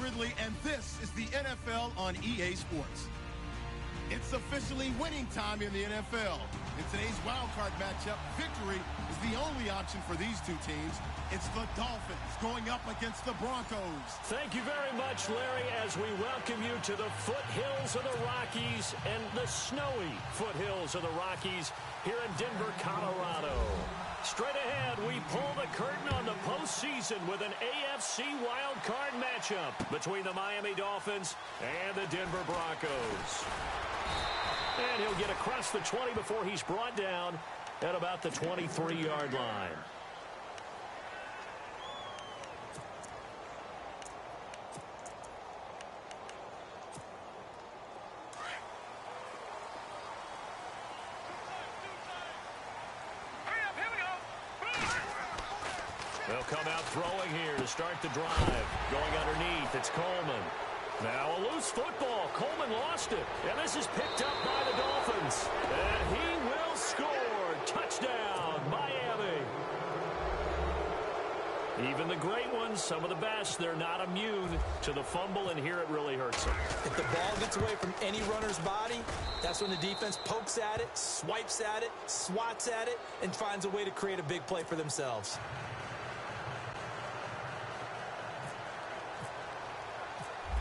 Ridley, and this is the NFL on EA Sports. It's officially winning time in the NFL. In today's wildcard matchup, victory is the only option for these two teams. It's the Dolphins going up against the Broncos. Thank you very much, Larry, as we welcome you to the foothills of the Rockies and the snowy foothills of the Rockies here in Denver, Colorado. Straight ahead, we pull the curtain on the postseason with an AFC wildcard matchup between the Miami Dolphins and the Denver Broncos. And he'll get across the 20 before he's brought down at about the 23-yard line. They'll come out throwing here to start the drive. Going underneath, it's Coleman. Now a loose football. Coleman lost it. And this is picked up by the Dolphins. And he will score. Touchdown, Miami. Even the great ones, some of the best, they're not immune to the fumble, and here it really hurts them. If the ball gets away from any runner's body, that's when the defense pokes at it, swipes at it, swats at it, and finds a way to create a big play for themselves.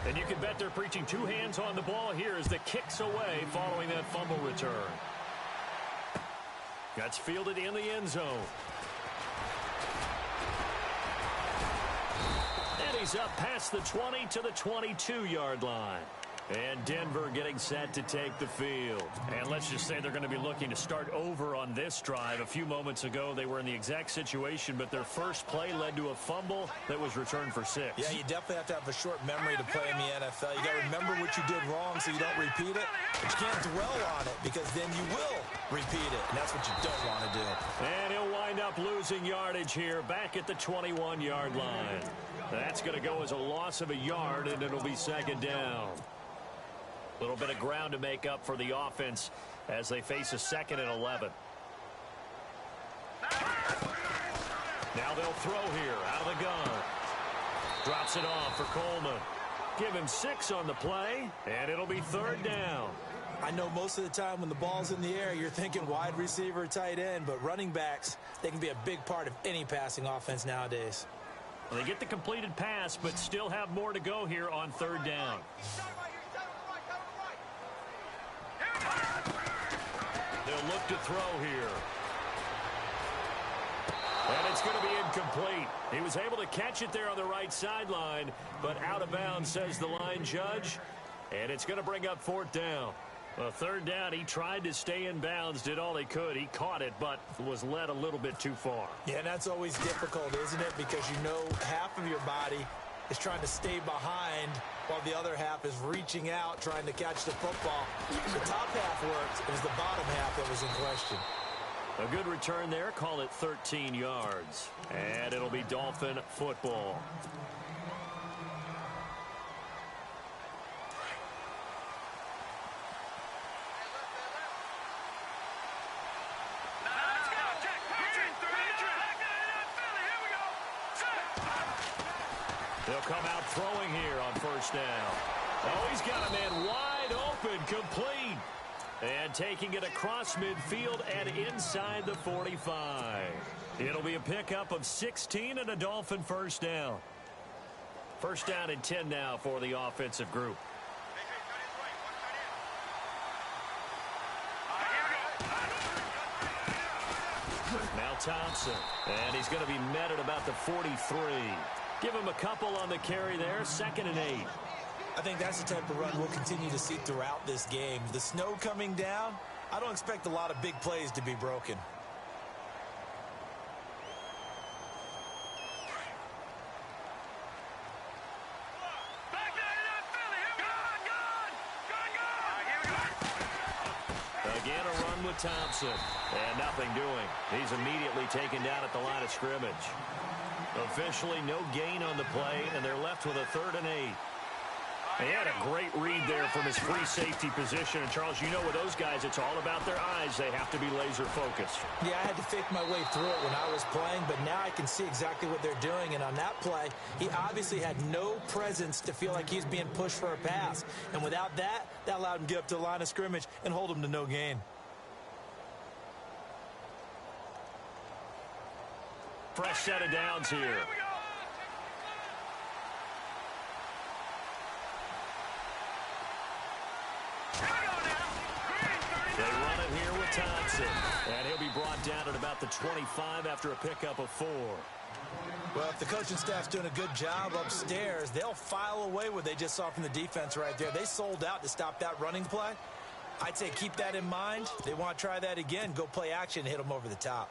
And you can bet they're preaching two hands on the ball here as the kick's away following that fumble return. That's fielded in the end zone. And he's up past the 20 to the 22-yard line. And Denver getting set to take the field. And let's just say they're going to be looking to start over on this drive. A few moments ago, they were in the exact situation, but their first play led to a fumble that was returned for 6. Yeah, you definitely have to have a short memory to play in the NFL. You got to remember what you did wrong so you don't repeat it. But you can't dwell on it because then you will repeat it, and that's what you don't want to do. And he'll wind up losing yardage here back at the 21-yard line. That's going to go as a loss of a yard, and it'll be second down. A little bit of ground to make up for the offense as they face a 2nd and 11. Now they'll throw here out of the gun. Drops it off for Coleman. Give him 6 on the play, and it'll be 3rd down. I know most of the time when the ball's in the air, you're thinking wide receiver, tight end, but running backs, they can be a big part of any passing offense nowadays. Well, they get the completed pass, but still have more to go here on 3rd down. They'll look to throw here. And it's going to be incomplete. He was able to catch it there on the right sideline, but out of bounds, says the line judge. And it's going to bring up 4th down. Well, 3rd down, he tried to stay in bounds, did all he could. He caught it, but was led a little bit too far. Yeah, and that's always difficult, isn't it? Because you know half of your body is trying to stay behind while the other half is reaching out, trying to catch the football. The top half worked. It was the bottom half that was in question. A good return there. Call it 13 yards. And it'll be Dolphin football. They'll come out throwing here on 1st down. Oh, he's got a man wide open, complete. And taking it across midfield and inside the 45. It'll be a pickup of 16 and a Dolphin 1st down. 1st down and 10 now for the offensive group. Now Thompson. And he's going to be met at about the 43. Give him a couple on the carry there. 2nd and 8. I think that's the type of run we'll continue to see throughout this game. The snow coming down, I don't expect a lot of big plays to be broken. Again, a run with Thompson. And nothing doing. He's immediately taken down at the line of scrimmage. Officially no gain on the play, and they're left with a 3rd and 8. He had a great read there from his free safety position. And, Charles, you know with those guys, it's all about their eyes. They have to be laser focused. Yeah, I had to fake my way through it when I was playing, but now I can see exactly what they're doing. And on that play, he obviously had no presence to feel like he's being pushed for a pass. And without that, that allowed him to get up to the line of scrimmage and hold him to no gain. Fresh set of downs here. They run it here with Thompson. And he'll be brought down at about the 25 after a pickup of 4. Well, if the coaching staff's doing a good job upstairs, they'll file away what they just saw from the defense right there. They sold out to stop that running play. I'd say keep that in mind. They want to try that again. Go play action and hit them over the top.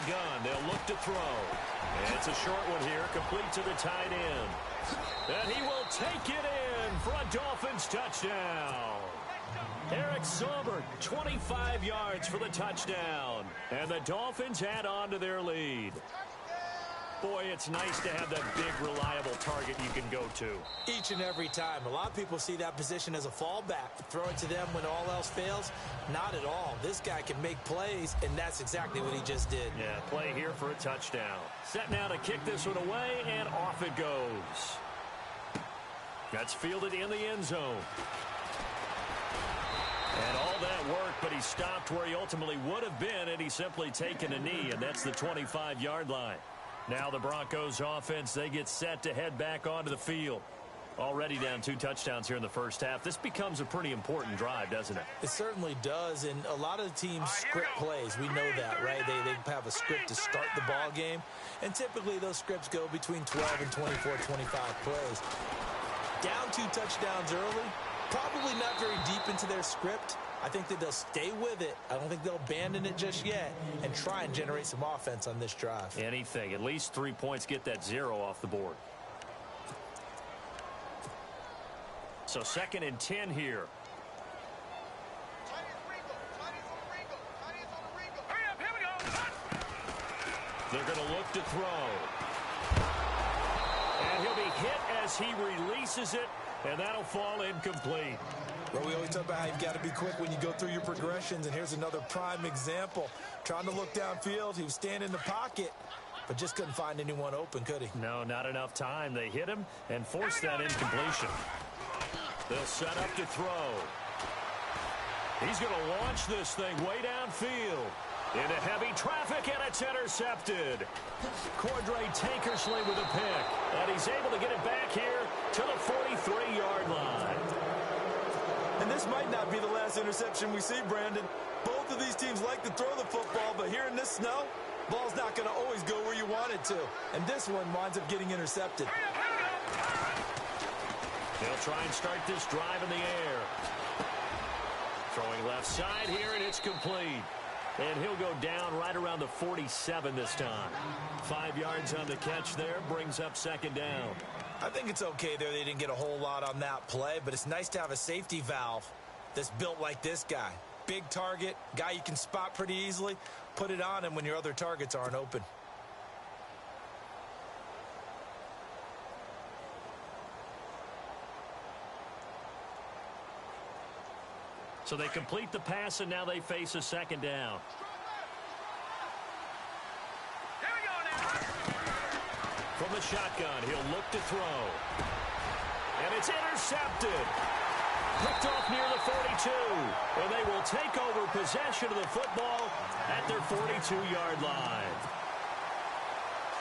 Gun. They'll look to throw. And it's a short one here, complete to the tight end. And he will take it in for a Dolphins touchdown. Eric Silver, 25 yards for the touchdown. And the Dolphins add on to their lead. Boy, it's nice to have that big, reliable target you can go to. Each and every time. A lot of people see that position as a fallback. Throw it to them when all else fails. Not at all. This guy can make plays, and that's exactly what he just did. Yeah, play here for a touchdown. Set now to kick this one away, and off it goes. That's fielded in the end zone. And all that work, but he stopped where he ultimately would have been, and he's simply taken a knee, and that's the 25-yard line. Now the Broncos offense, they get set to head back onto the field. Already down 2 touchdowns here in the first half. This becomes a pretty important drive, doesn't it? It certainly does, and a lot of the teams script plays. We know that, right? They have a script to start the ball game, and typically those scripts go between 12 and 24, 25 plays. Down 2 touchdowns early, probably not very deep into their script. I think that they'll stay with it. I don't think they'll abandon it just yet and try and generate some offense on this drive. Anything. At least 3 points, get that 0 off the board. So 2nd and 10 here. They're going to look to throw. And he'll be hit as he releases it, and that'll fall incomplete. Well, we always talk about how you've got to be quick when you go through your progressions, and here's another prime example. Trying to look downfield, he was standing in the pocket, but just couldn't find anyone open, could he? No, not enough time. They hit him and forced that incompletion. They'll set up to throw. He's going to launch this thing way downfield. Into heavy traffic, and it's intercepted. Cordray Tankersley with a pick, and he's able to get it back here to the 43-yard line. And this might not be the last interception we see, Brandon. Both of these teams like to throw the football, but here in this snow, ball's not going to always go where you want it to. And this one winds up getting intercepted. They'll try and start this drive in the air. Throwing left side here, and it's complete. And he'll go down right around the 47 this time. 5 yards on the catch there, brings up 2nd down. I think it's okay there. They didn't get a whole lot on that play, but it's nice to have a safety valve that's built like this guy. Big target, guy you can spot pretty easily. Put it on him when your other targets aren't open. So they complete the pass, and now they face a 2nd down. From the shotgun, he'll look to throw. And it's intercepted. Picked off near the 42. And they will take over possession of the football at their 42-yard line.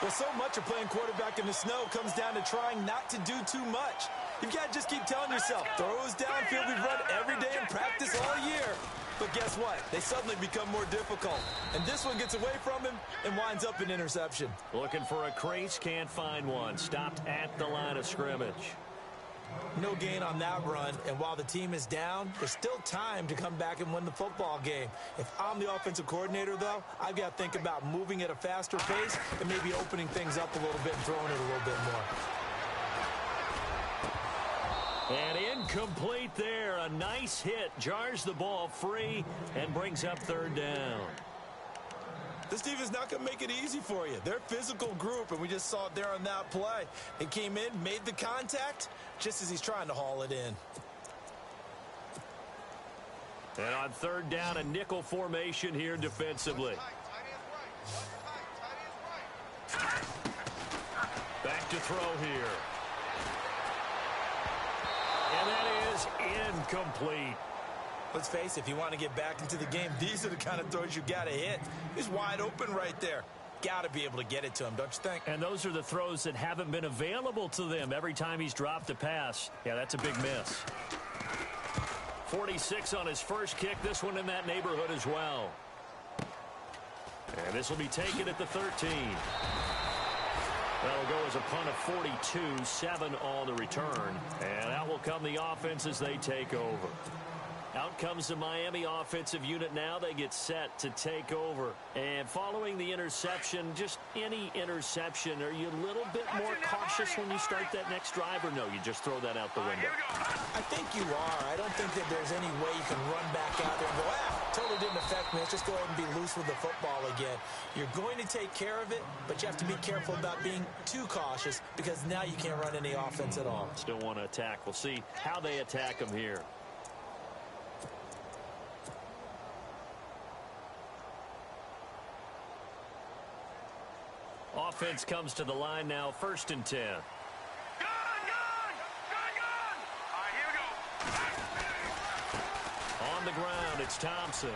Well, so much of playing quarterback in the snow comes down to trying not to do too much. You've got to just keep telling yourself, throws downfield we've run every day in practice all year. But guess what? They suddenly become more difficult. And this one gets away from him and winds up an interception. Looking for a crease, can't find one. Stopped at the line of scrimmage. No gain on that run, and while the team is down, there's still time to come back and win the football game. If I'm the offensive coordinator, though, I've got to think about moving at a faster pace and maybe opening things up a little bit and throwing it a little bit more. And incomplete there. A nice hit. Jars the ball free and brings up third down. This defense not going to make it easy for you. They're a physical group, and we just saw it there on that play. He came in, made the contact, just as he's trying to haul it in. And on third down, a nickel formation here defensively. Back to throw here. And that is incomplete. Let's face it, if you want to get back into the game, these are the kind of throws you got to hit. He's wide open right there. Got to be able to get it to him, don't you think? And those are the throws that haven't been available to them every time he's dropped a pass. Yeah, that's a big miss. 46 on his first kick. This one in that neighborhood as well. And this will be taken at the 13. That'll go as a punt of 42, 7 on the return. And out will come the offense as they take over. Out comes the Miami offensive unit now. They get set to take over. And following the interception, just any interception, are you a little bit more cautious when you start that next drive, or no, you just throw that out the window? I think you are. I don't think that there's any way you can run back out there and go, totally didn't affect me. Let's just go ahead and be loose with the football again. You're going to take care of it, but you have to be careful about being too cautious because now you can't run any offense at all. Still want to attack. We'll see how they attack them here. Offense comes to the line now, 1st and 10. Gun! All right, here we go. On the ground, it's Thompson.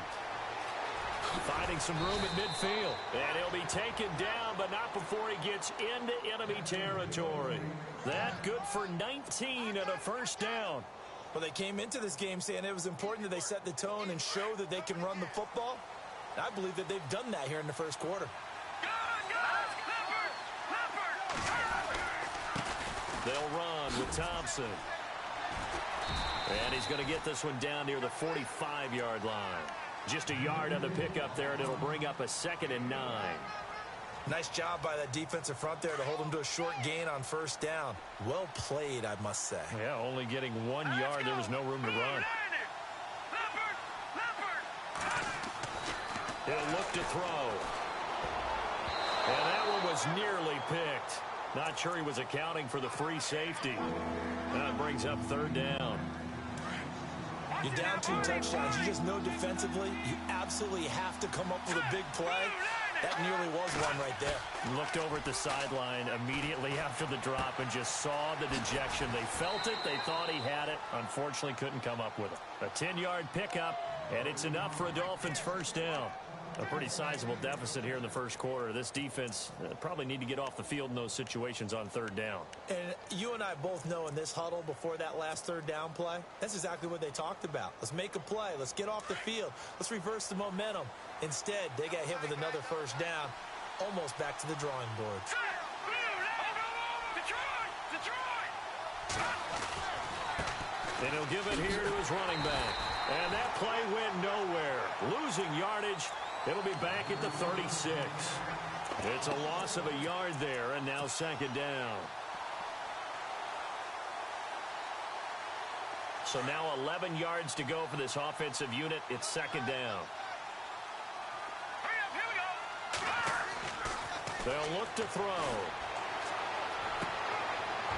Finding some room at midfield. And he'll be taken down, but not before he gets into enemy territory. That good for 19 and a first down. Well, they came into this game saying it was important that they set the tone and show that they can run the football. And I believe that they've done that here in the first quarter. They'll run with Thompson. And he's going to get this one down near the 45-yard line. Just a yard on the pickup there, and it'll bring up a 2nd and 9. Nice job by that defensive front there to hold him to a short gain on first down. Well played, I must say. Yeah, only getting 1 yard. There was no room to run. He'll look to throw. And that one was nearly picked. Not sure he was accounting for the free safety. That brings up 3rd down. You're down 2 touchdowns. You just know defensively you absolutely have to come up with a big play. That nearly was one right there. Looked over at the sideline immediately after the drop and just saw the dejection. They felt it. They thought he had it. Unfortunately, couldn't come up with it. A 10-yard pickup, and it's enough for a Dolphins first down. A pretty sizable deficit here in the first quarter. This defense probably need to get off the field in those situations on 3rd down. And you and I both know in this huddle before that last 3rd down play, that's exactly what they talked about. Let's make a play. Let's get off the field. Let's reverse the momentum. Instead, they got hit with another first down, almost back to the drawing board. And he'll give it here to his running back. And that play went nowhere. Losing yardage. It'll be back at the 36. It's a loss of a yard there, and now 2nd down. So now 11 yards to go for this offensive unit. It's 2nd down. They'll look to throw.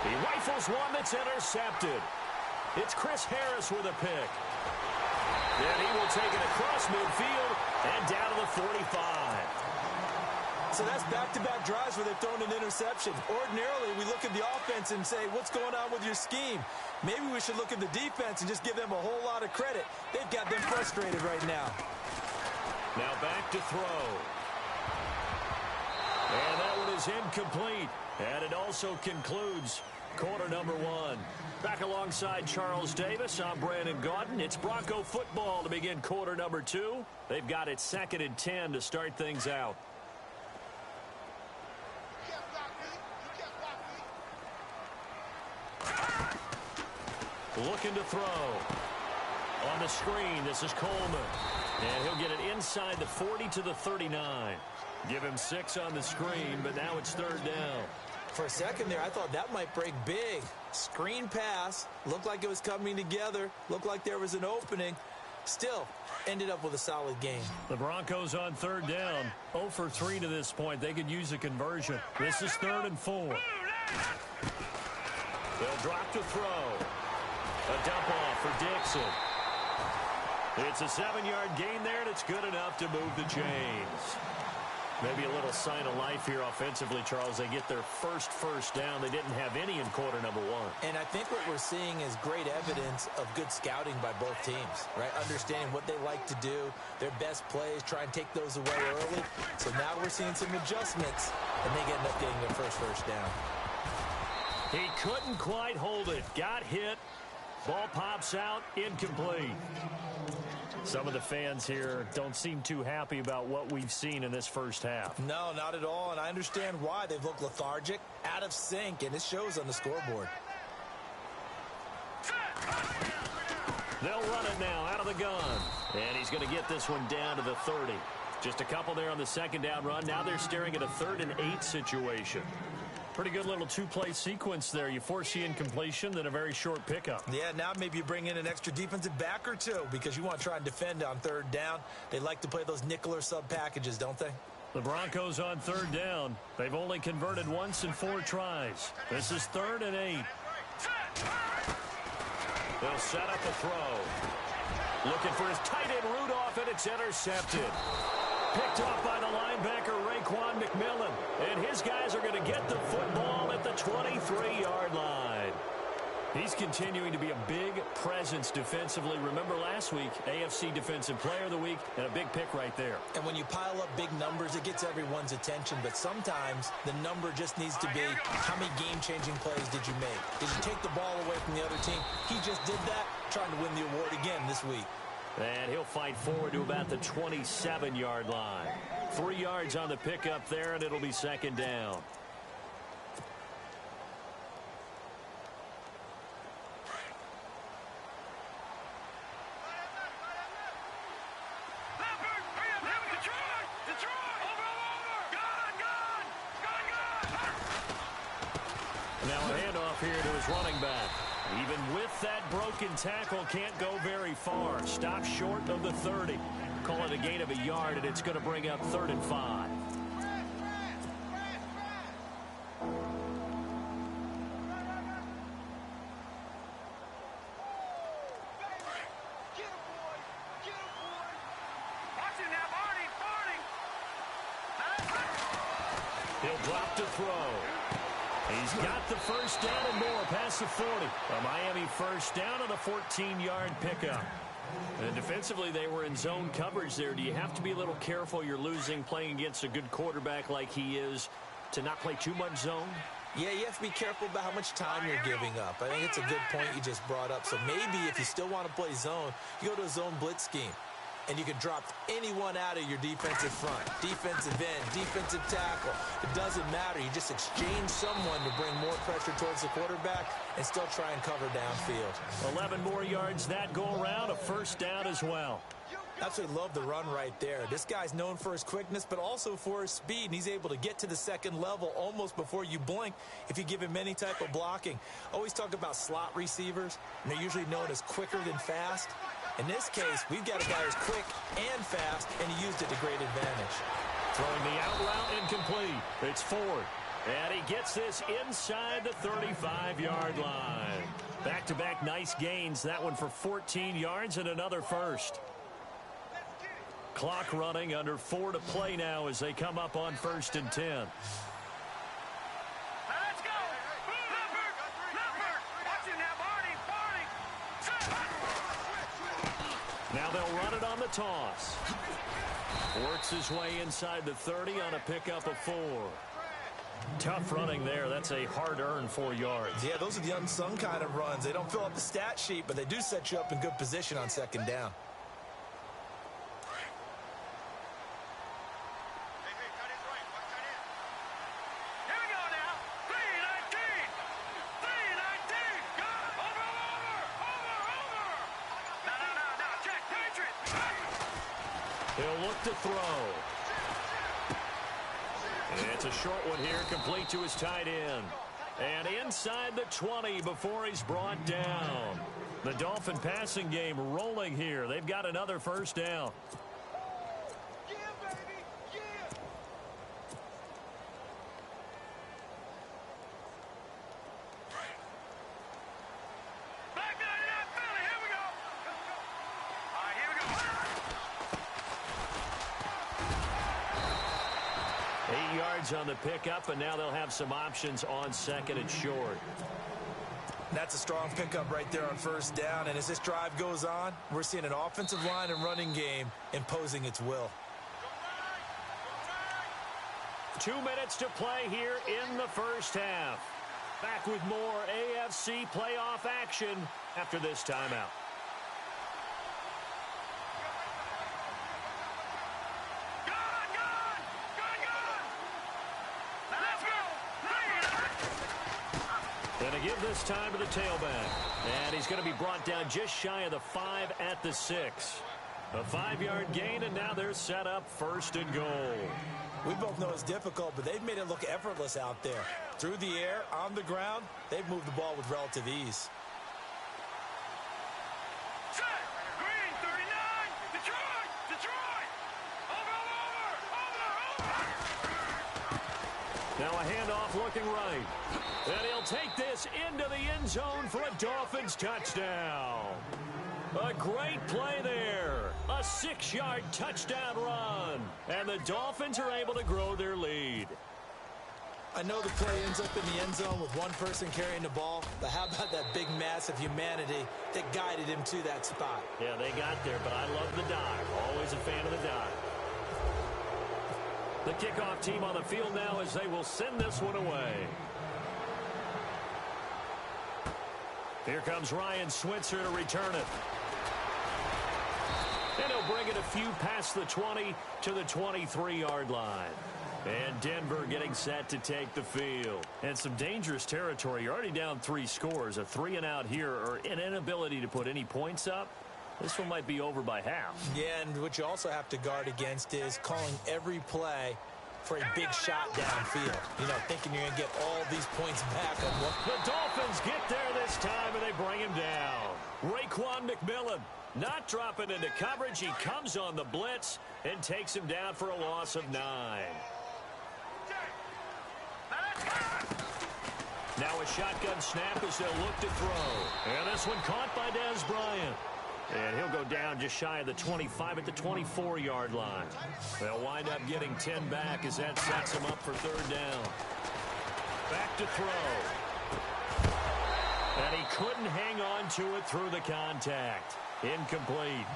He rifles one that's intercepted. It's Chris Harris with a pick. And he will take it across midfield and down to the 45. So that's back-to-back drives where they've thrown an interception. Ordinarily, we look at the offense and say, what's going on with your scheme? Maybe we should look at the defense and just give them a whole lot of credit. They've got them frustrated right now. Now back to throw. And that one is incomplete. And it also concludes quarter number 1. Back alongside Charles Davis, I'm Brandon Gaudin. It's Bronco football to begin quarter number 2. They've got it 2nd and 10 to start things out. Looking to throw. On the screen, this is Coleman. And he'll get it inside the 40 to the 39. Give him 6 on the screen, but now it's 3rd down. For a second there, I thought that might break big. Screen pass, looked like it was coming together, looked like there was an opening. Still, ended up with a solid game. The Broncos on third down, 0 for 3 to this point. They could use a conversion. This is 3rd and 4. They'll drop to throw. A dump off for Dixon. It's a 7-yard gain there, and it's good enough to move the chains. Maybe a little sign of life here offensively, Charles. They get their first down. They didn't have any in quarter number 1. And I think what we're seeing is great evidence of good scouting by both teams, right? Understanding what they like to do, their best plays, try and take those away early. So now we're seeing some adjustments, and they end up getting their first down. He couldn't quite hold it. Got hit. Ball pops out. Incomplete. Some of the fans here don't seem too happy about what we've seen in this first half. No, not at all, and I understand why. They've looked lethargic, out of sync, and it shows on the scoreboard. They'll run it now out of the gun. And he's going to get this one down to the 30. Just a couple there on the second down run. Now they're staring at a 3rd and 8 situation. Pretty good little 2-play sequence there. You force the incompletion, then a very short pickup. Yeah, now maybe you bring in an extra defensive back or two because you want to try and defend on 3rd down. They like to play those nickel or sub packages, don't they? The Broncos on 3rd down. They've only converted once in 4 tries. This is 3rd and 8. They'll set up a throw. Looking for his tight end Rudolph, and it's intercepted. Picked off by the linebacker, Raekwon McMillan. And his guys are going to get the football at the 23-yard line. He's continuing to be a big presence defensively. Remember last week, AFC Defensive Player of the Week, and a big pick right there. And when you pile up big numbers, it gets everyone's attention. But sometimes the number just needs to be, how many game-changing plays did you make? Did you take the ball away from the other team? He just did that, trying to win the award again this week. And he'll fight forward to about the 27-yard line. 3 yards on the pickup there, and it'll be 2nd down. Now a handoff here to his running back. Even with that broken tackle, can't go very far. Stop short of the 30. Call it a gain of a yard, and it's going to bring up 3rd and 5. He'll drop to throw. He's got the first down and more past the 40. A Miami first down on a 14-yard pickup. And defensively, they were in zone coverage there. Do you have to be a little careful? You're losing playing against a good quarterback like he is to not play too much zone? Yeah, you have to be careful about how much time you're giving up. I think it's a good point you just brought up. So maybe if you still want to play zone, you go to a zone blitz scheme. And you can drop anyone out of your defensive front, defensive end, defensive tackle. It doesn't matter. You just exchange someone to bring more pressure towards the quarterback and still try and cover downfield. 11 more yards that go around, a first down as well. Absolutely love the run right there. This guy's known for his quickness, but also for his speed, and he's able to get to the second level almost before you blink if you give him any type of blocking. Always talk about slot receivers, and they're usually known as quicker than fast. In this case, we've got a guy who's quick and fast, and he used it to great advantage. Throwing the out route incomplete. It's Ford. And he gets this inside the 35-yard line. Back-to-back nice gains. That one for 14 yards and another first. Clock running, under 4 to play now as they come up on 1st and 10. Now they'll run it on the toss. Works his way inside the 30 on a pickup of 4. Tough running there. That's a hard-earned 4 yards. Yeah, those are the unsung kind of runs. They don't fill up the stat sheet, but they do set you up in good position on 2nd down. He'll look to throw. It's a short one here, complete to his tight end. And inside the 20 before he's brought down. The Dolphin passing game rolling here. They've got another first down. On the pickup, and now they'll have some options on second and short. That's a strong pickup right there on first down, and as this drive goes on, we're seeing an offensive line and running game imposing its will. 2 minutes to play here in the first half. Back with more AFC playoff action after this timeout. Give this time to the tailback. And he's going to be brought down just shy of the 5 at the 6. A 5-yard gain, and now they're set up first and goal. We both know it's difficult, but they've made it look effortless out there. Through the air, on the ground, they've moved the ball with relative ease. Green, 39, Detroit! Over! Now a handoff looking right. And he'll take this into the end zone for a Dolphins touchdown. A great play there. A 6-yard touchdown run. And the Dolphins are able to grow their lead. I know the play ends up in the end zone with one person carrying the ball, but how about that big mass of humanity that guided him to that spot? Yeah, they got there, but I love the dive. Always a fan of the dive. The kickoff team on the field now as they will send this one away. Here comes Ryan Switzer to return it. And he'll bring it a few past the 20 to the 23-yard line. And Denver getting set to take the field. And some dangerous territory. You're already down 3 scores. A 3-and-out here, or an inability to put any points up. This one might be over by half. Yeah, and what you also have to guard against is calling every play for a big shot downfield. You know, thinking you're going to get all these points back on what. The Dolphins get there this time, and they bring him down. Raekwon McMillan not dropping into coverage. He comes on the blitz and takes him down for a loss of 9. Now a shotgun snap as they'll look to throw. And this one caught by Dez Bryant. And he'll go down just shy of the 25 at the 24-yard line. They'll wind up getting 10 back as that sets them up for third down. Back to throw. And he couldn't hang on to it through the contact. Incomplete.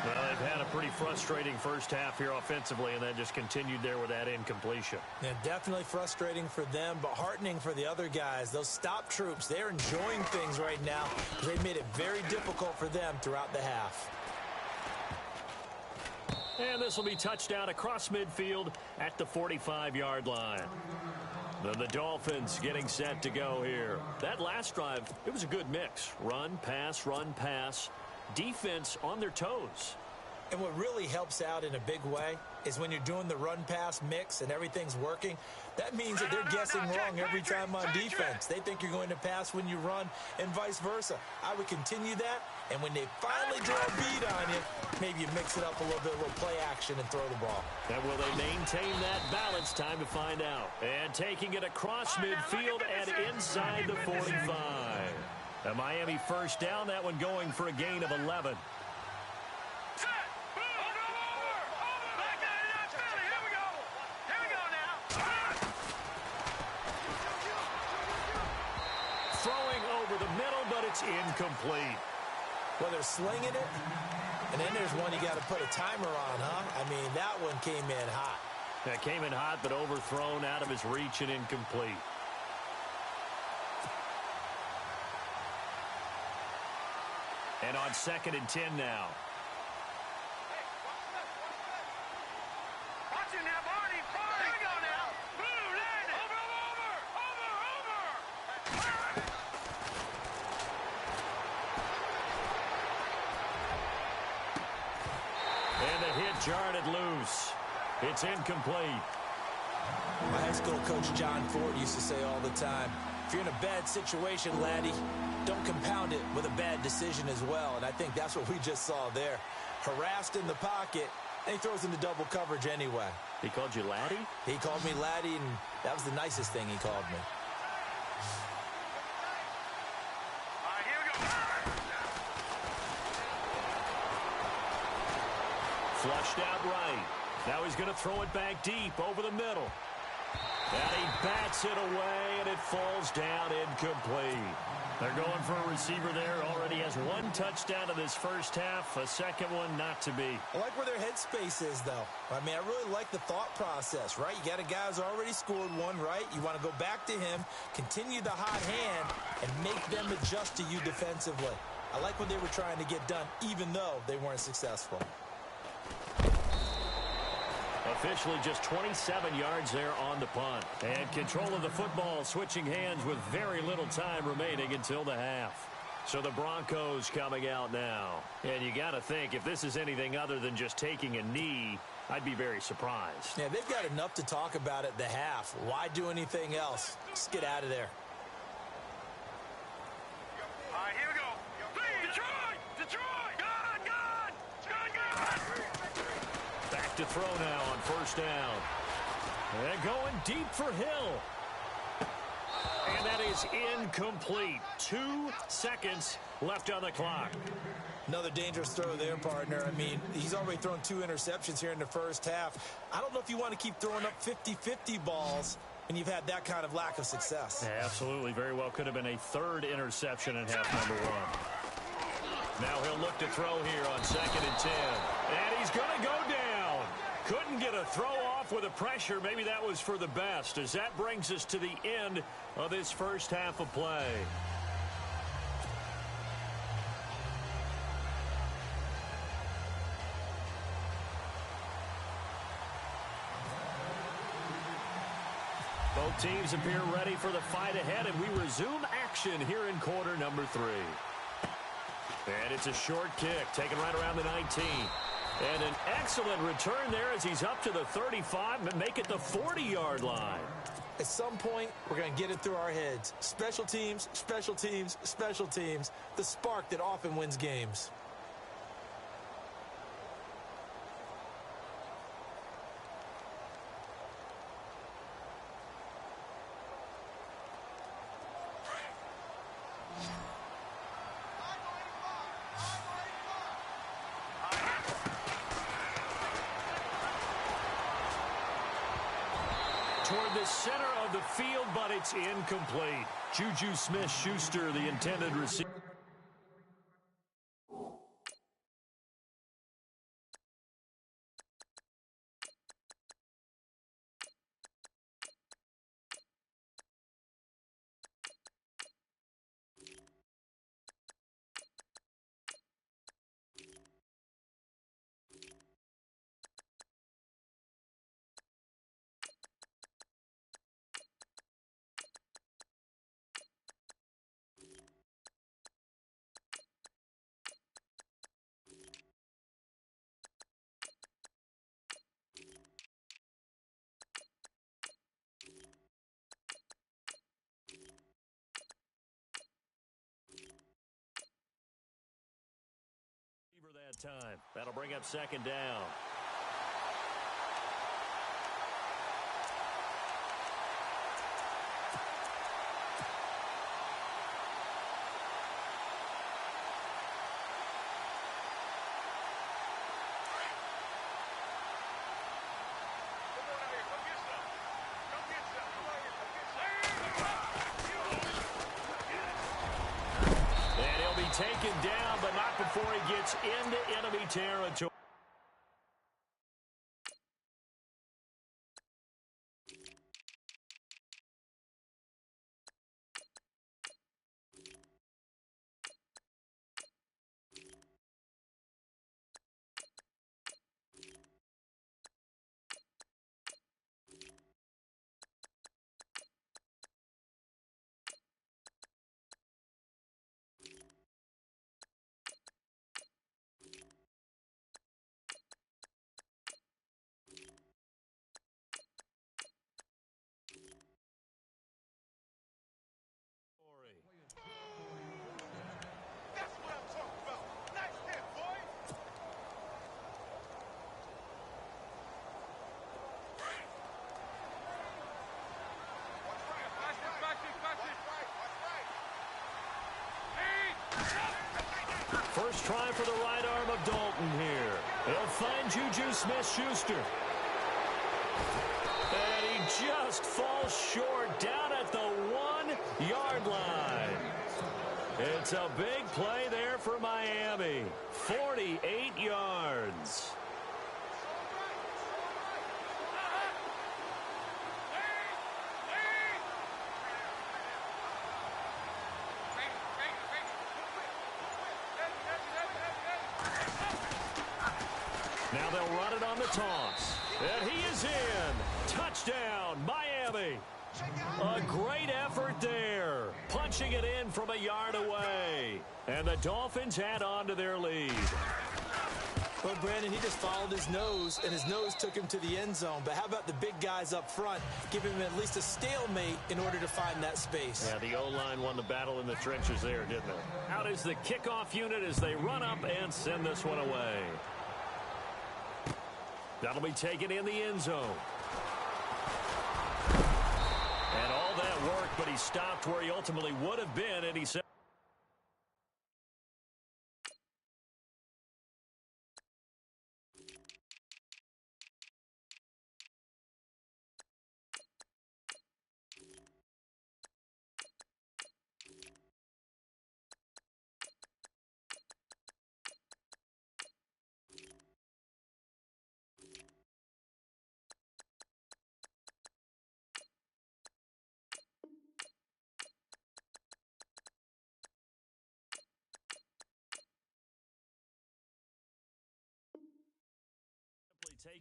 Well, they've had a pretty frustrating first half here offensively, and then just continued there with that incompletion. Yeah, definitely frustrating for them, but heartening for the other guys. Those stop troops, they're enjoying things right now. They've made it very difficult for them throughout the half. And this will be touchdown across midfield at the 45-yard line. The Dolphins getting set to go here. That last drive, it was a good mix. Run, pass, defense on their toes. And what really helps out in a big way is when you're doing the run-pass mix and everything's working, that means that they're guessing wrong every time on defense. They think you're going to pass when you run and vice versa. I would continue that, and when they finally draw a bead on you, maybe you mix it up a little bit, a little play action and throw the ball. And will they maintain that balance? Time to find out. And taking it across midfield and inside the 45. A Miami first down, that one going for a gain of 11. Throwing over the middle, but it's incomplete. Well, they're slinging it, and then there's one you got to put a timer on, huh? I mean, that one came in hot. That came in hot, but overthrown out of his reach and incomplete. And on 2nd and 10 now. Watch it now, Barney. Here we go now. Blue, land it. Over. And the hit jarred it loose. It's incomplete. My high school coach John Ford used to say all the time, if you're in a bad situation, laddie, don't compound it with a bad decision as well. And I think that's what we just saw there. Harassed in the pocket, and he throws into double coverage anyway. He called you laddie? He called me laddie, and that was the nicest thing he called me. All right, here we go. Flushed out right. Now he's going to throw it back deep over the middle. And he bats it away, and it falls down incomplete. They're going for a receiver there. Already has one touchdown in this first half. A second one not to be. I like where their headspace is, though. I mean, I really like the thought process, right? You got a guy who's already scored one, right? You want to go back to him, continue the hot hand, and make them adjust to you defensively. I like what they were trying to get done, even though they weren't successful. Officially just 27 yards there on the punt. And control of the football switching hands with very little time remaining until the half. So the Broncos coming out now. And you got to think, if this is anything other than just taking a knee, I'd be very surprised. Yeah, they've got enough to talk about at the half. Why do anything else? Just get out of there. All right, here we go. Detroit! Detroit! Gone! Gone! Gone! Gone! Back to throw now on first down. And going deep for Hill. And that is incomplete. 2 seconds left on the clock. Another dangerous throw there, partner. I mean, he's already thrown 2 interceptions here in the first half. I don't know if you want to keep throwing up 50-50 balls when you've had that kind of lack of success. Yeah, absolutely. Very well could have been a 3rd interception in half number 1. Now he'll look to throw here on 2nd and 10. And he's going to go down. Couldn't get a throw off with the pressure. Maybe that was for the best, as that brings us to the end of this first half of play. Both teams appear ready for the fight ahead, and we resume action here in quarter number 3. And it's a short kick, taken right around the 19. And an excellent return there as he's up to the 35 and make it the 40-yard line. At some point, we're going to get it through our heads. Special teams, special teams, special teams. The spark that often wins games. Toward the center of the field, but it's incomplete. Juju Smith-Schuster, the intended receiver. That time. That'll bring up 2nd down. And he'll be taken down, but not before he gets into enemy territory. First try for the right arm of Dalton here. He'll find Juju Smith-Schuster. And he just falls short down at the 1-yard line. It's a big play there for Miami. 48 yards. Now they'll run it on the toss. And he is in. Touchdown, Miami. A great effort there. Punching it in from a yard away. And the Dolphins add on to their lead. Well, Brandon, he just followed his nose, and his nose took him to the end zone. But how about the big guys up front? Give him at least a stalemate in order to find that space. Yeah, the O-line won the battle in the trenches there, didn't it? Out is the kickoff unit as they run up and send this one away. That'll be taken in the end zone. And all that work, but he stopped where he ultimately would have been, and he said,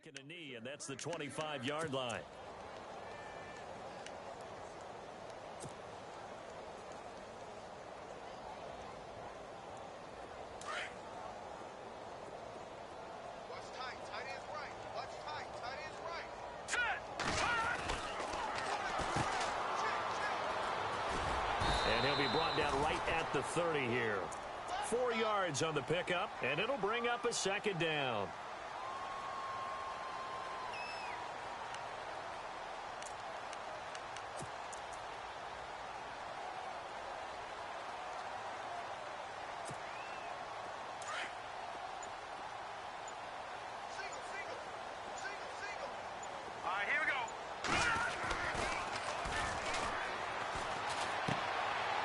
taking a knee, and that's the 25-yard line. Watch tight. Tight ends right. Watch tight. Tight ends right. Set. And he'll be brought down right at the 30 here. 4 yards on the pickup, and it'll bring up a second down.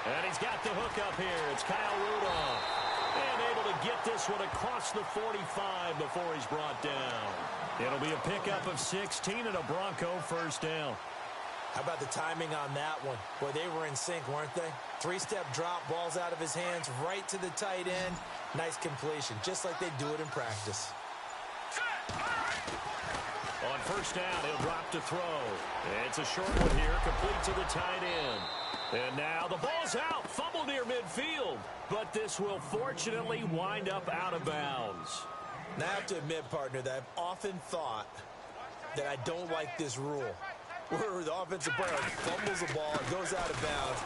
And he's got the hook up here. It's Kyle Rudolph. And able to get this one across the 45 before he's brought down. It'll be a pickup of 16 and a Bronco first down. How about the timing on that one? Boy, they were in sync, weren't they? 3-step drop, balls out of his hands, right to the tight end. Nice completion, just like they do it in practice. On first down, he'll drop to throw. It's a short one here, complete to the tight end. And now the ball's out, fumble near midfield. But this will fortunately wind up out of bounds. Now I have to admit, partner, that I've often thought that I don't like this rule, where the offensive player fumbles the ball, it goes out of bounds,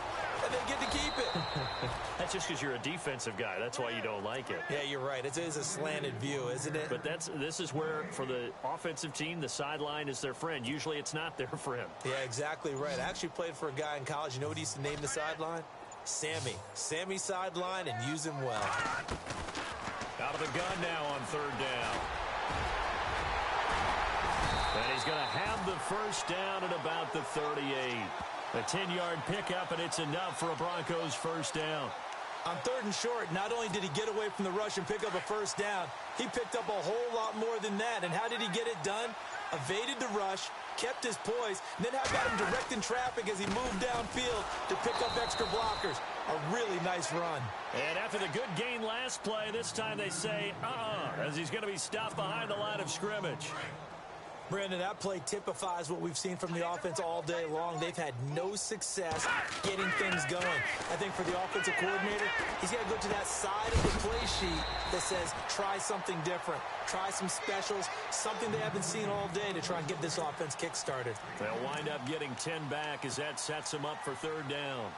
and they get to keep it. That's just because you're a defensive guy. That's why you don't like it. Yeah, you're right. It is a slanted view, isn't it? But this is where, for the offensive team, the sideline is their friend. Usually it's not their friend. Yeah, exactly right. I actually played for a guy in college. You know what he used to name the sideline? Sammy. Sammy sideline, and use him well. Out of the gun now on third down. And he's going to have the first down at about the 38. A 10-yard pickup, and it's enough for a Broncos first down. On third and short, not only did he get away from the rush and pick up a first down, he picked up a whole lot more than that. And how did he get it done? Evaded the rush, kept his poise, and then how about him directing traffic as he moved downfield to pick up extra blockers? A really nice run. And after the good gain last play, this time they say, as he's going to be stopped behind the line of scrimmage. Brandon, that play typifies what we've seen from the offense all day long. They've had no success getting things going. I think for the offensive coordinator, he's got to go to that side of the play sheet that says, try something different. Try some specials, something they haven't seen all day to try and get this offense kick-started. They'll wind up getting 10 back as that sets them up for third down.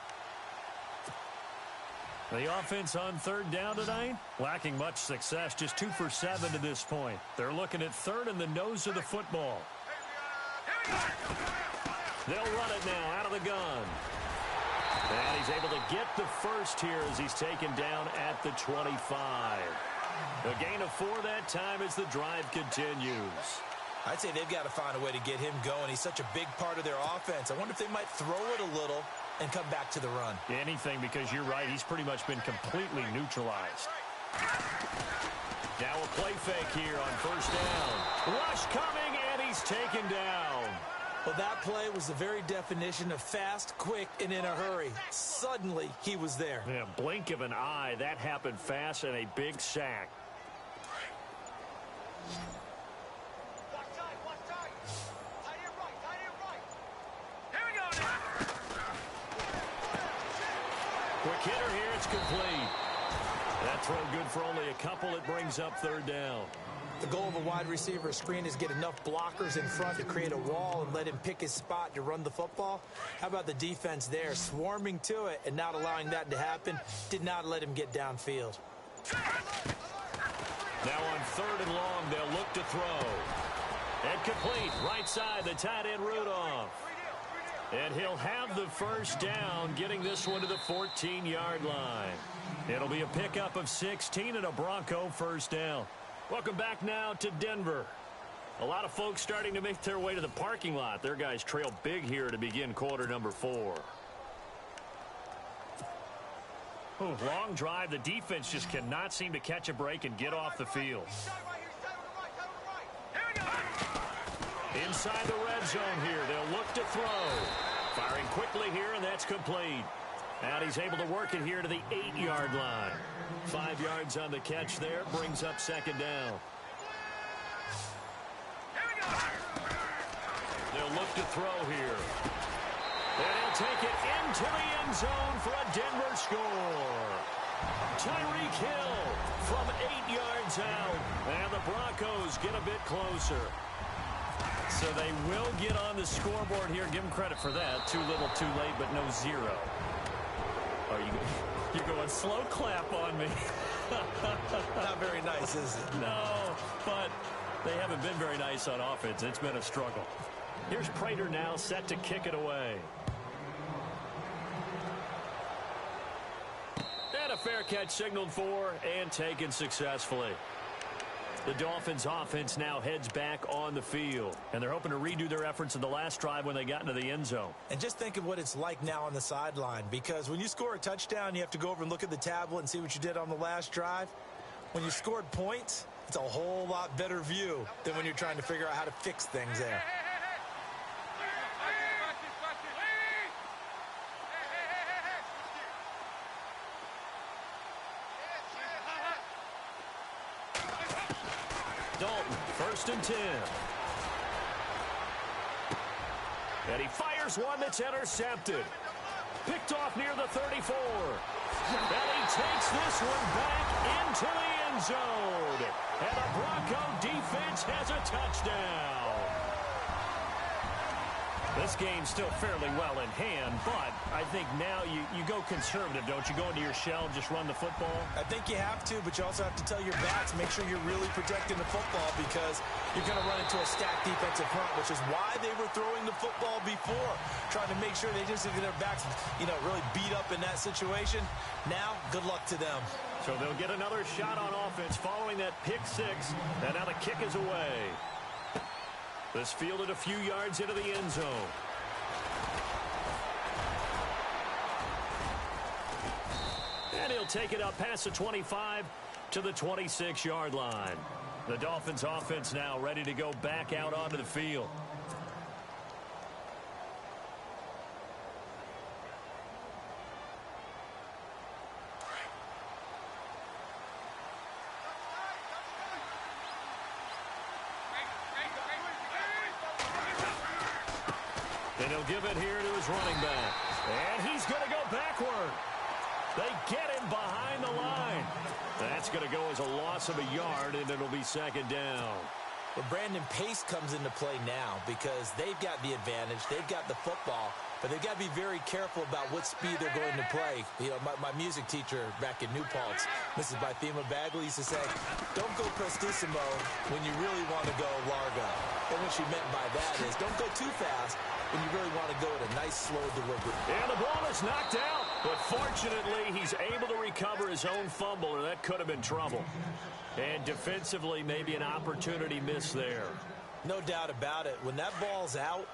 The offense on third down tonight, lacking much success, just 2 for 7 to this point. They're looking at third in the nose of the football. They'll run it now out of the gun. And he's able to get the first here as he's taken down at the 25. A gain of 4 that time as the drive continues. I'd say they've got to find a way to get him going. He's such a big part of their offense. I wonder if they might throw it a little and come back to the run. Anything, because you're right. He's pretty much been completely neutralized. Now a play fake here on first down. Rush coming, and he's taken down. Well, that play was the very definition of fast, quick, and in a hurry. Suddenly, he was there. Yeah, blink of an eye. That happened fast and a big sack. Quick hitter here, it's complete. That throw good for only a couple. It brings up third down. The goal of a wide receiver screen is get enough blockers in front to create a wall and let him pick his spot to run the football. How about the defense there, swarming to it and not allowing that to happen? Did not let him get downfield. Now on third and long, they'll look to throw. And complete, right side, the tight end Rudolph. And he'll have the first down, getting this one to the 14-yard line. It'll be a pickup of 16 and a Bronco first down. Welcome back now to Denver. A lot of folks starting to make their way to the parking lot. Their guys trail big here to begin quarter number 4. Long drive. The defense just cannot seem to catch a break and get off the field. Inside the red zone here. They'll look to throw. Firing quickly here, and that's complete. And he's able to work it here to the 8-yard line. 5 yards on the catch there. Brings up second down. They'll look to throw here. And he'll take it into the end zone for a Denver score. Tyreek Hill from 8 yards out. And the Broncos get a bit closer. So they will get on the scoreboard here. Give them credit for that. Too little, too late, but no zero. Oh, you're going slow clap on me. Not very nice, is it? No, but they haven't been very nice on offense. It's been a struggle. Here's Prater now set to kick it away. And a fair catch signaled for and taken successfully. The Dolphins offense now heads back on the field, and they're hoping to redo their efforts in the last drive when they got into the end zone. And just think of what it's like now on the sideline, because when you score a touchdown, you have to go over and look at the tablet and see what you did on the last drive. When you scored points, it's a whole lot better view than when you're trying to figure out how to fix things there. Dalton, first and 10. And he fires one that's intercepted. Picked off near the 34. And he takes this one back into the end zone. And the Bronco defense has a touchdown. This game's still fairly well in hand, but I think now you go conservative, don't you? Go into your shell, just run the football? I think you have to, but you also have to tell your backs, make sure you're really protecting the football, because you're going to run into a stacked defensive front, which is why they were throwing the football before, trying to make sure they just get their backs, really beat up in that situation. Now, good luck to them. So they'll get another shot on offense following that pick six, and now the kick is away. This fielded a few yards into the end zone. And he'll take it up past the 25 to the 26-yard line. The Dolphins offense now ready to go back out onto the field. And he'll give it here to his running back. And he's going to go backward. They get him behind the line. That's going to go as a loss of a yard, and it'll be second down. Well, Brandon, pace comes into play now because they've got the advantage. They've got the football, but they've got to be very careful about what speed they're going to play. You know, my music teacher back in New Paltz, Mrs. Bythema Bagley, used to say, don't go prestissimo when you really want to go largo. And what she meant by that is don't go too fast when you really want to go at a nice, slow delivery. And the ball is knocked out, but fortunately he's able to recover his own fumble, or that could have been trouble. And defensively, maybe an opportunity missed there. No doubt about it. When that ball's out,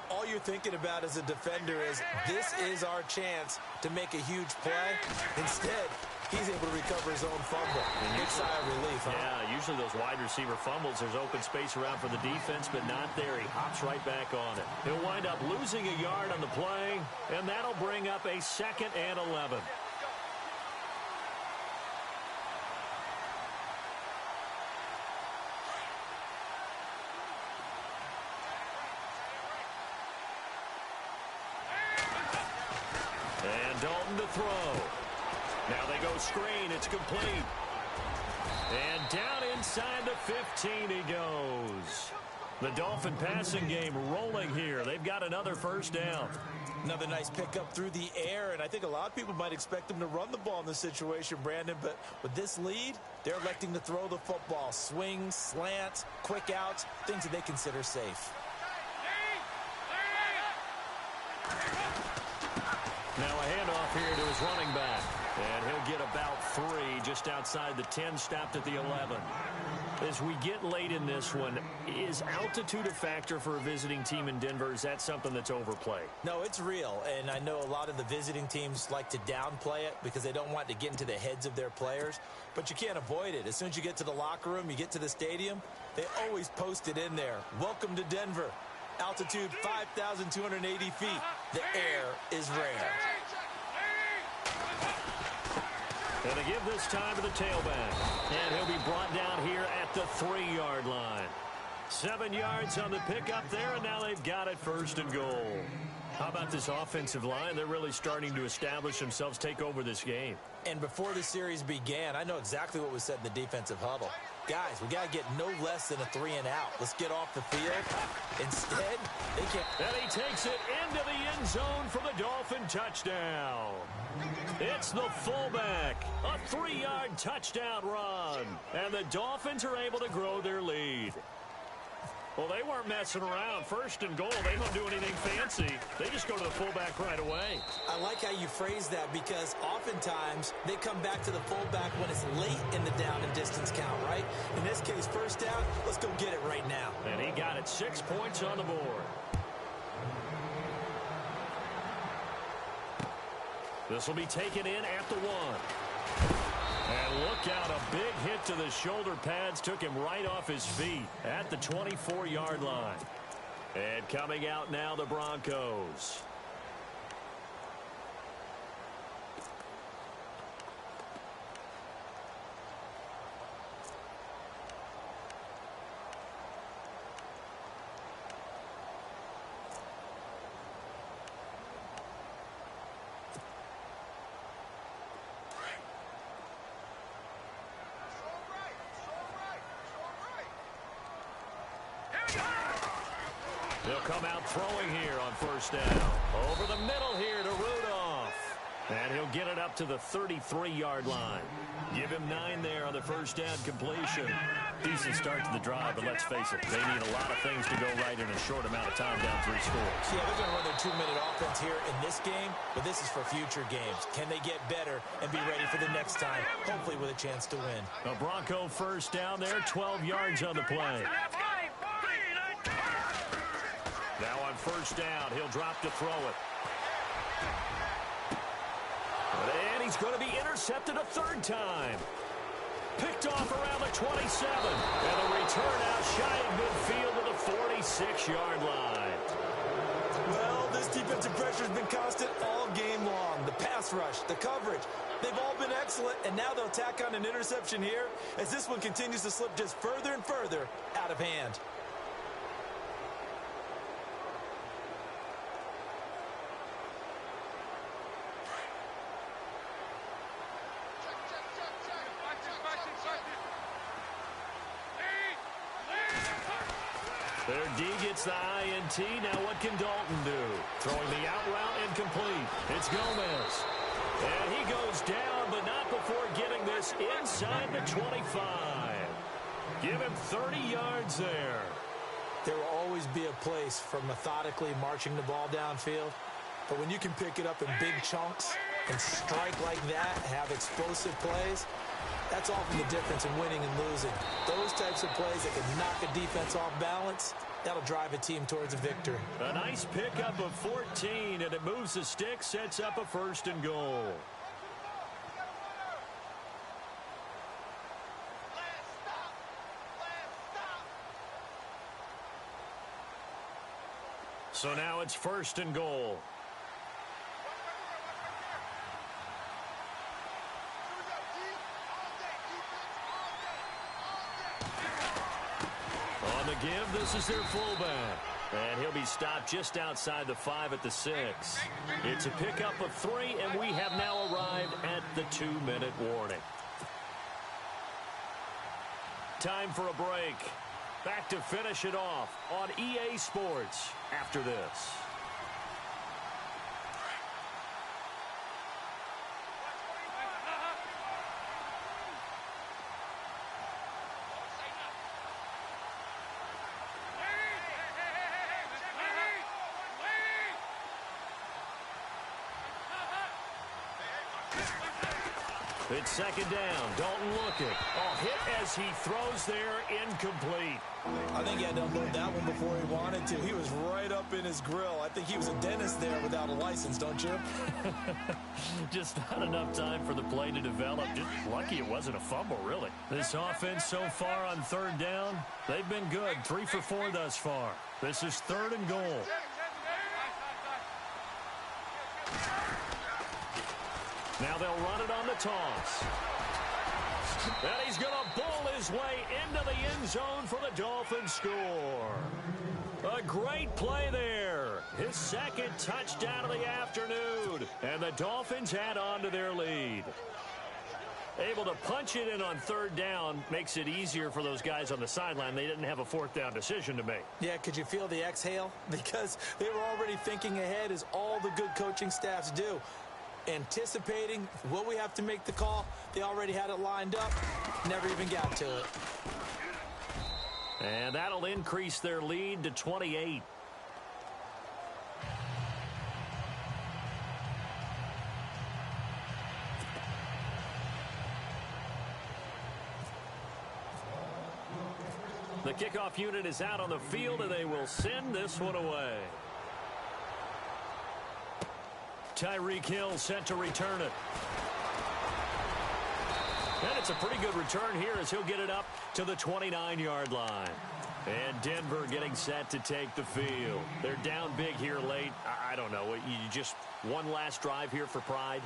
all you're thinking about as a defender is, this is our chance to make a huge play. Instead, he's able to recover his own fumble. Big sigh of relief, huh? Yeah, usually those wide receiver fumbles, there's open space around for the defense, but not there. He hops right back on it. He'll wind up losing a yard on the play, and that'll bring up a 2nd and 11. And Dalton to throw. Now they go screen. It's complete. And down inside the 15 he goes. The Dolphin passing game rolling here. They've got another first down. Another nice pickup through the air, and I think a lot of people might expect them to run the ball in this situation, Brandon, but with this lead, they're electing to throw the football. Swings, slants, quick outs, things that they consider safe. Now a handoff here to his running back. And he'll get about 3 just outside the 10, stopped at the 11. As we get late in this one, is altitude a factor for a visiting team in Denver? Is that something that's overplayed? No, it's real, and I know a lot of the visiting teams like to downplay it because they don't want to get into the heads of their players, but you can't avoid it. As soon as you get to the locker room, you get to the stadium, they always post it in there. Welcome to Denver. Altitude 5,280 feet. The air is rare. And they give this time to the tailback. And he'll be brought down here at the 3-yard line. 7 yards on the pickup there, and now they've got it 1st and goal. How about this offensive line? They're really starting to establish themselves, take over this game. And before the series began, I know exactly what was said in the defensive huddle. Guys, we got to get no less than a 3 and out. Let's get off the field. Instead, they can't. And he takes it into the end zone for the Dolphin touchdown. It's the fullback. A 3-yard touchdown run. And the Dolphins are able to grow their lead. Well, they weren't messing around. 1st and goal, they don't do anything fancy. They just go to the fullback right away. I like how you phrase that because oftentimes they come back to the fullback when it's late in the down and distance count, right? In this case, 1st down, let's go get it right now. And he got it 6 points on the board. This will be taken in at the 1. And look out, a big hit to the shoulder pads took him right off his feet at the 24-yard line. And coming out now, the Broncos. They'll come out throwing here on 1st down. Over the middle here to Rudolph. And he'll get it up to the 33-yard line. Give him 9 there on the 1st down completion. Decent start to the drive, but let's face it, they need a lot of things to go right in a short amount of time, down 3 scores. Yeah, they're going to run their 2-minute offense here in this game, but this is for future games. Can they get better and be ready for the next time, hopefully with a chance to win? A Bronco 1st down there, 12 yards on the play. Now on 1st down, he'll drop to throw it. And he's going to be intercepted a 3rd time. Picked off around the 27. And a return out shy of midfield to the 46-yard line. Well, this defensive pressure has been constant all game long. The pass rush, the coverage, they've all been excellent, and now they'll tack on an interception here as this one continues to slip just further and further out of hand. Their D gets the INT. Now what can Dalton do? Throwing the out route incomplete. It's Gomez. And he goes down, but not before getting this inside the 25. Give him 30 yards there. There will always be a place for methodically marching the ball downfield. But when you can pick it up in big chunks and strike like that, have explosive plays, that's often the difference in winning and losing. Those types of plays that can knock a defense off balance, that'll drive a team towards a victory. A nice pickup of 14, and it moves the stick, sets up a 1st and goal. So now it's 1st and goal. On the give, this is their fullback. And he'll be stopped just outside the 5 at the 6. It's a pickup of 3, and we have now arrived at the 2-minute warning. Time for a break. Back to finish it off on EA Sports after this. It's 2nd down. Dalton looking. Oh, hit as he throws there, incomplete. I think he had to unload that one before he wanted to. He was right up in his grill. I think he was a dentist there without a license, don't you? Just not enough time for the play to develop. Just lucky it wasn't a fumble, really. This offense so far on 3rd down, they've been good. 3 for 4 thus far. This is 3rd and goal. Now they'll run it on the toss. And he's going to bull his way into the end zone for the Dolphins score. A great play there. His 2nd touchdown of the afternoon. And the Dolphins add on to their lead. Able to punch it in on 3rd down makes it easier for those guys on the sideline. They didn't have a 4th down decision to make. Yeah, could you feel the exhale? Because they were already thinking ahead, as all the good coaching staffs do. Anticipating, will we have to make the call? They already had it lined up. Never even got to it. And that'll increase their lead to 28. The kickoff unit is out on the field, and they will send this one away. Tyreek Hill set to return it. And it's a pretty good return here as he'll get it up to the 29-yard line. And Denver getting set to take the field. They're down big here late. I don't know. You just one last drive here for pride?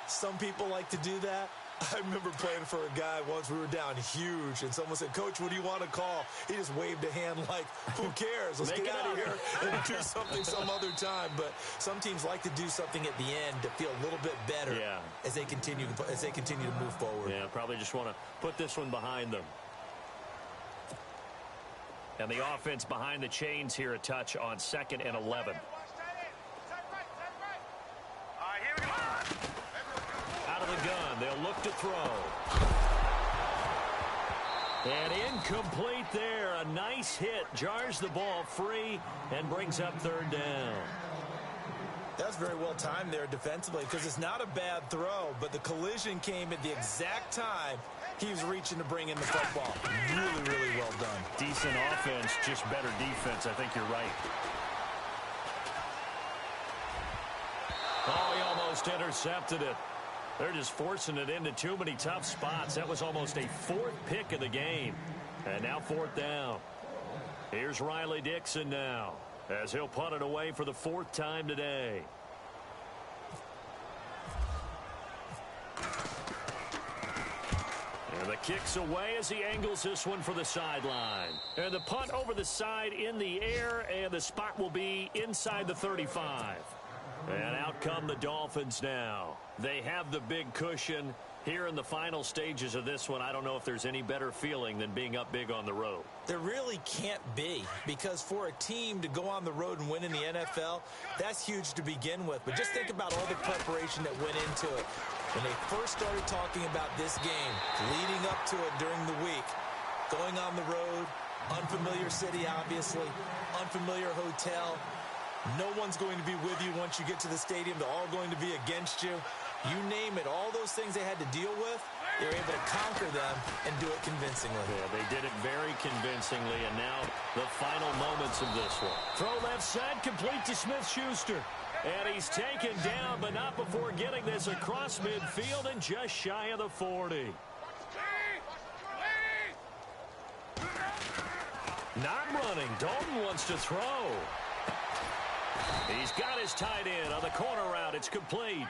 Some people like to do that. I remember playing for a guy once. We were down huge, and someone said, "Coach, what do you want to call?" He just waved a hand like, "Who cares? Let's get out of here and do something some other time." But some teams like to do something at the end to feel a little bit better as they continue to move forward. Yeah, probably just want to put this one behind them. And the offense behind the chains here, a touch on 2nd and 11. Out of the gun, they'll look to throw. And incomplete there. A nice hit. Jars the ball free and brings up 3rd down. That's very well timed there defensively, because it's not a bad throw, but the collision came at the exact time he was reaching to bring in the football. Really, really well done. Decent offense, just better defense. I think you're right. Oh, he almost intercepted it. They're just forcing it into too many tough spots. That was almost a 4th pick of the game. And now 4th down. Here's Riley Dixon now, as he'll punt it away for the 4th time today. And the kick's away as he angles this one for the sideline. And the punt over the side in the air, and the spot will be inside the 35. And out come the Dolphins now. They have the big cushion, Here in the final stages of this one, I don't know if there's any better feeling than being up big on the road. There really can't be, because for a team to go on the road and win in the NFL, that's huge to begin with. But just think about all the preparation that went into it. When they first started talking about this game, leading up to it during the week, going on the road, unfamiliar city, obviously, unfamiliar hotel. No one's going to be with you once you get to the stadium. They're all going to be against you. You name it, all those things they had to deal with, they were able to conquer them and do it convincingly. Yeah, they did it very convincingly, and now the final moments of this one. Throw left side, complete to Smith-Schuster. And he's taken down, but not before getting this across midfield and just shy of the 40. Not running. Dalton wants to throw. He's got his tight end on the corner route. It's complete.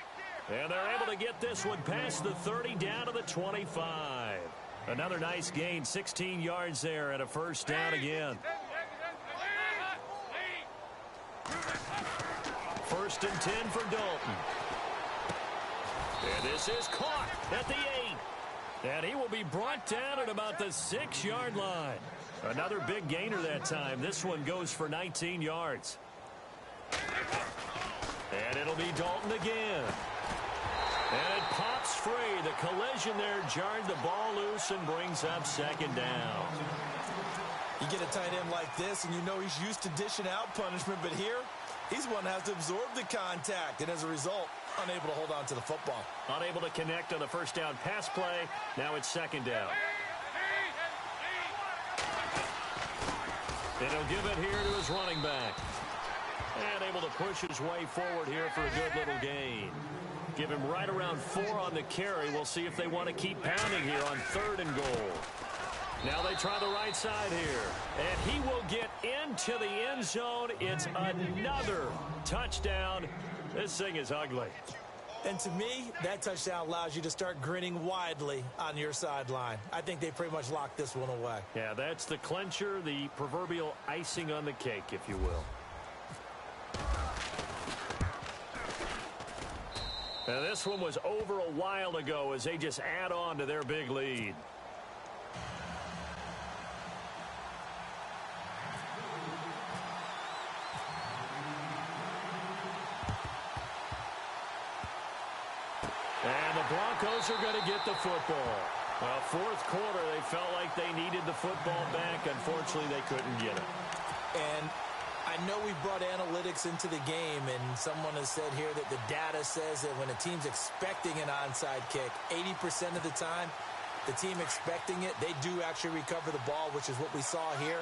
And they're able to get this one past the 30 down to the 25. Another nice gain, 16 yards there and a first down again. First and 10 for Dalton. And this is caught at the 8. And he will be brought down at about the 6-yard line. Another big gainer that time. This one goes for 19 yards. And it'll be Dalton again. And it pops free. The collision there jarred the ball loose and brings up second down. You get a tight end like this, and you know he's used to dishing out punishment, but here, he's one that has to absorb the contact, and as a result, unable to hold on to the football. Unable to connect on the first down pass play. Now it's second down. And he'll give it here to his running back. And able to push his way forward here for a good little gain. Give him right around 4 on the carry. We'll see if they want to keep pounding here on 3rd and goal. Now they try the right side here. And he will get into the end zone. It's another touchdown. This thing is ugly. And to me, that touchdown allows you to start grinning widely on your sideline. I think they pretty much locked this one away. Yeah, that's the clincher, the proverbial icing on the cake, if you will. Now, this one was over a while ago as they just add on to their big lead. And the Broncos are going to get the football. Well, 4th quarter, they felt like they needed the football back. Unfortunately, they couldn't get it. And I know we brought analytics into the game, and someone has said here that the data says that when a team's expecting an onside kick, 80% of the time, the team expecting it, they do actually recover the ball, which is what we saw here.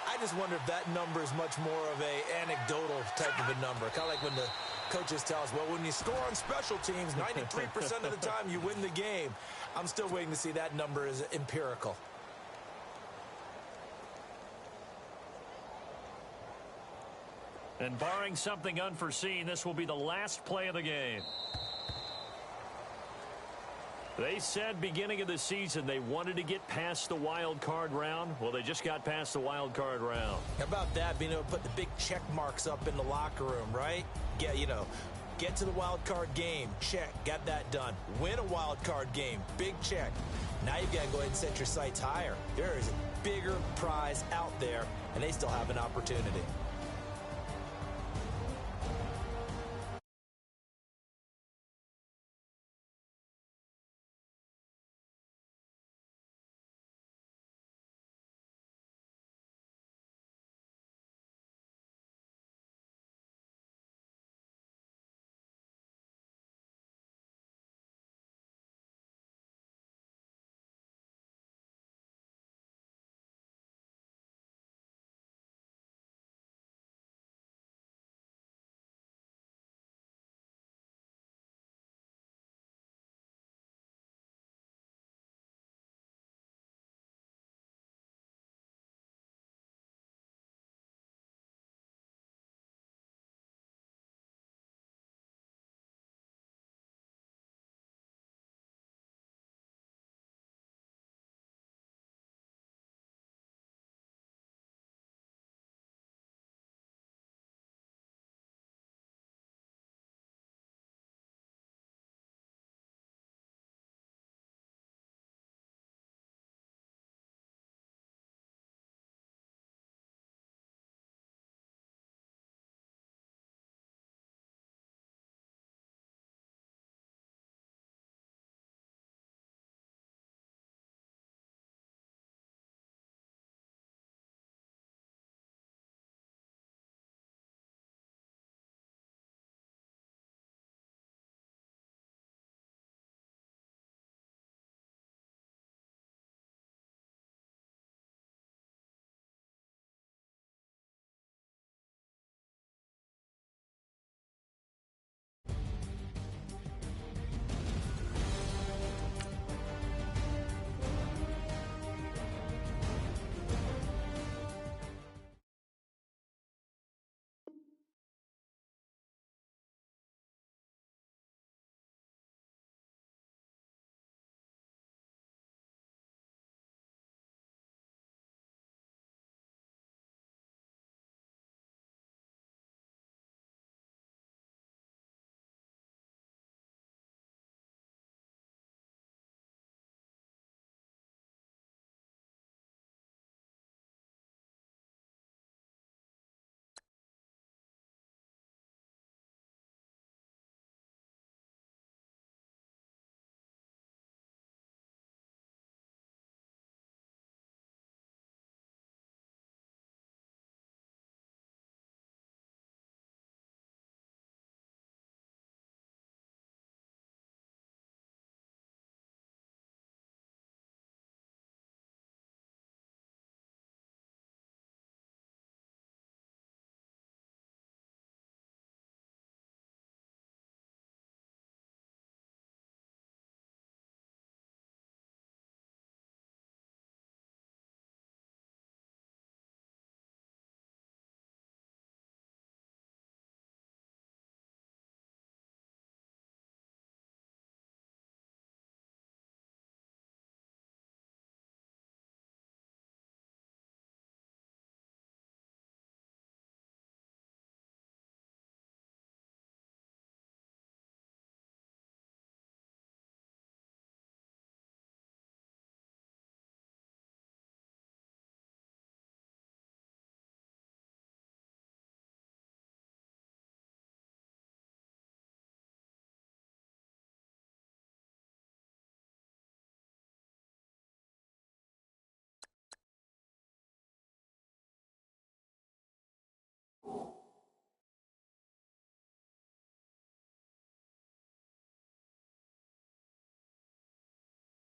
I just wonder if that number is much more of a anecdotal type of a number. Kind of like when the coaches tell us, well, when you score on special teams, 93% of the time you win the game. I'm still waiting to see that number is empirical. And barring something unforeseen, this will be the last play of the game. They said beginning of the season they wanted to get past the wild card round. Well, they just got past the wild card round. How about that, being able to put the big check marks up in the locker room, right? Get to the wild card game, check, got that done. Win a wild card game, big check. Now you've got to go ahead and set your sights higher. There is a bigger prize out there, and they still have an opportunity.